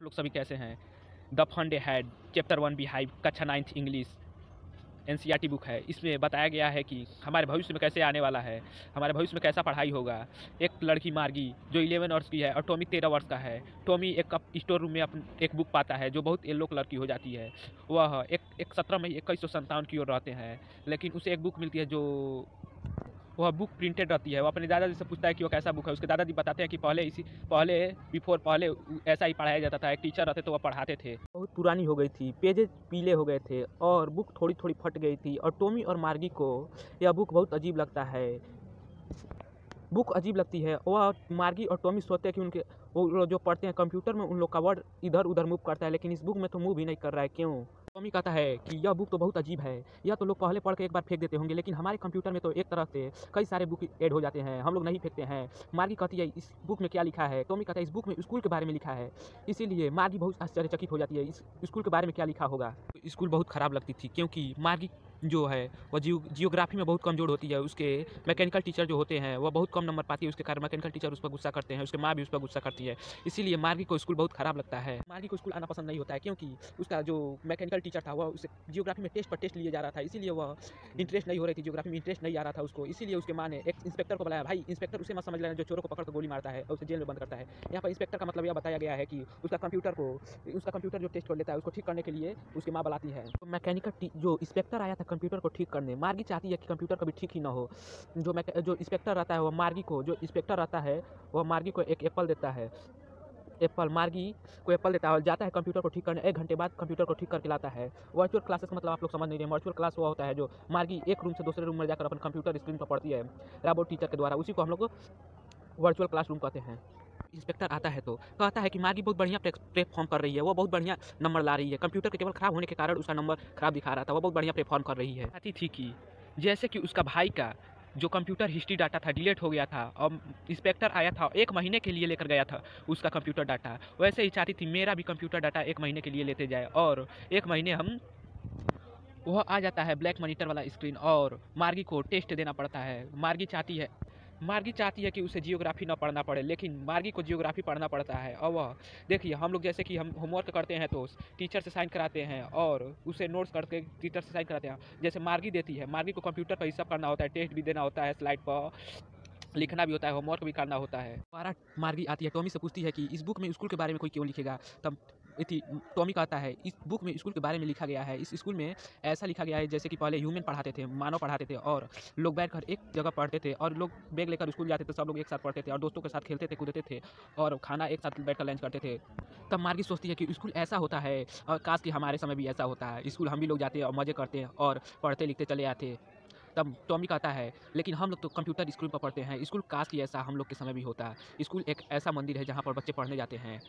लोग सभी कैसे हैं। द फंडे हैड चैप्टर 1 बिहाइव कक्षा 9th इंग्लिश एनसीईआरटी बुक है। इसमें बताया गया है कि हमारे भविष्य में कैसे आने वाला है, हमारे भविष्य में कैसा पढ़ाई होगा। एक लड़की मार्गी जो 11 वर्ष की है और टॉमी 13 वर्ष का है। टॉमी एक स्टोर रूम में एक बुक पाता है जो बहुत येलो कलर की हो जाती है। वह एक 17 मई 2157 की ओर रहते हैं, लेकिन उसे एक बुक मिलती है जो वह बुक प्रिंटेड रहती है। वो अपने दादाजी से पूछता है कि वो कैसा बुक है। उसके दादाजी बताते हैं कि पहले ऐसा ही पढ़ाया जाता था। एक टीचर रहते तो वह पढ़ाते थे। बहुत पुरानी हो गई थी, पेजेज पीले हो गए थे और बुक थोड़ी थोड़ी फट गई थी। और टॉमी और मार्गी को यह बुक बहुत अजीब लगता है। बुक अजीब लगती है। वह मार्गी और टॉमी सोचते हैं कि उनके वो जो पढ़ते हैं कंप्यूटर में उन लोग का वर्ड इधर उधर मूव करता है, लेकिन इस बुक में तो मूव भी नहीं कर रहा है। क्यों? टॉमी कहता है कि यह बुक तो बहुत अजीब है। यह तो लोग पहले पढ़ के एक बार फेंक देते होंगे, लेकिन हमारे कंप्यूटर में तो एक तरह से कई सारे बुक ऐड हो जाते हैं, हम लोग नहीं फेंकते हैं। मार्गी कहती है इस बुक में क्या लिखा है। टॉमी कहता है इस बुक में स्कूल के बारे में लिखा है। इसीलिए मार्गी बहुत आश्चर्यचकित हो जाती है, इस स्कूल के बारे में क्या लिखा होगा। स्कूल बहुत ख़राब लगती थी क्योंकि मार्गी जो है वह जियोग्राफी में बहुत कमज़ोर होती है। उसके मैकेनिकल टीचर जो होते हैं वह बहुत कम नंबर पाती है, उसके कारण मैकेनिकल टीचर उस पर गुस्सा करते हैं, उसके माँ भी उस पर गुस्सा करती है। इसीलिए मार्गी को स्कूल बहुत ख़राब लगता है। मार्गी को स्कूल आना पसंद नहीं होता है क्योंकि उसका जो मैकेनिकल टीचर था वह उसे जियोग्राफी में टेस्ट पर टेस्ट लिए जा रहा था, इसीलिए वह इंटरेस्ट नहीं हो रही थी, जियोग्राफी में इंटरेस्ट नहीं आ रहा था उसको। इसीलिए उसके माँ ने एक इंस्पेक्टर को बुलाया। भाई इंस्पेक्टर उसे मत समझ लेना जो चोरों को पकड़ कर गोली मारता है और उसे जेल में बंद करता है। यहाँ पर इंस्पेक्टर का मतलब यह बताया गया है कि उसका कंप्यूटर जो टेस्ट कर लेता है उसको ठीक करने के लिए उसकी माँ बुलाती है। तो मैकेनिकल जो इंस्पेक्टर आया था कंप्यूटर को ठीक करने, मार्गी चाहती है कि कंप्यूटर कभी ठीक ही ना हो। जो इंस्पेक्टर रहता है वह मार्गी को जो इंस्पेक्टर रहता है वह मार्गी को एक एप्पल देता है। मार्गी को एप्पल देता है और जाता है कंप्यूटर को ठीक करने। 1 घंटे बाद कंप्यूटर को ठीक करके लाता है। वर्चुअल क्लासेस का मतलब आप लोग समझ नहीं रहे। वर्चुअल क्लास वो होता है जो मार्गी एक रूम से दूसरे रूम में जाकर अपन कंप्यूटर स्क्रीन पर पढ़ती है रोबोट टीचर के द्वारा, उसी को हम लोग वर्चुअल क्लासरूम कहते हैं। इंस्पेक्टर आता है तो कहता है कि मार्गी बहुत बढ़िया परफॉर्म कर रही है, वो बहुत बढ़िया नंबर ला रही है। कंप्यूटर के केवल खराब होने के कारण उसका नंबर खराब दिखा रहा था, वो बहुत बढ़िया परफॉर्म कर रही है। चाहती थी कि जैसे कि उसका भाई का जो कंप्यूटर हिस्ट्री डाटा था डिलीट हो गया था और इंस्पेक्टर आया था 1 महीने के लिए लेकर गया था उसका कंप्यूटर डाटा, वैसे ही चाहती थी मेरा भी कंप्यूटर डाटा 1 महीने के लिए लेते जाए और 1 महीने हम वह आ जाता है ब्लैक मॉनिटर वाला स्क्रीन और मार्गी को टेस्ट देना पड़ता है। मार्गी चाहती है कि उसे जियोग्राफी ना पढ़ना पड़े, लेकिन मार्गी को जियोग्राफी पढ़ना पड़ता है। और वह देखिए हम लोग जैसे कि हम होमवर्क करते हैं तो टीचर से साइन कराते हैं और उसे नोट्स करके टीचर से साइन कराते हैं। जैसे मार्गी देती है, मार्गी को कंप्यूटर पर ही सब करना होता है, टेस्ट भी देना होता है, स्लाइड पर लिखना भी होता है, होमवर्क भी करना होता है। दोबारा मार्गी आती है, टॉमी से पूछती है कि इस बुक में स्कूल के बारे में कोई क्यों लिखेगा। तब टॉमी कहता है इस बुक में स्कूल के बारे में लिखा गया है। इस स्कूल में ऐसा लिखा गया है जैसे कि पहले ह्यूमन पढ़ाते थे, मानव पढ़ाते थे और लोग बैठकर एक जगह पढ़ते थे और लोग बैग लेकर स्कूल जाते थे, सब लोग एक साथ पढ़ते थे और दोस्तों के साथ खेलते थे, कूदते थे और खाना एक साथ बैठकर लंच करते थे। तब मार्गी सोचती है कि स्कूल ऐसा होता है और काश कि हमारे समय भी ऐसा होता है, स्कूल हम भी लोग जाते हैं और मज़े करते हैं और पढ़ते लिखते चले आते। तब टॉमी कहता है लेकिन हम लोग तो कंप्यूटर स्क्रीन पर पढ़ते हैं, स्कूल काश कि ऐसा हम लोग के समय भी होता है। स्कूल एक ऐसा मंदिर है जहाँ पर बच्चे पढ़ने जाते हैं।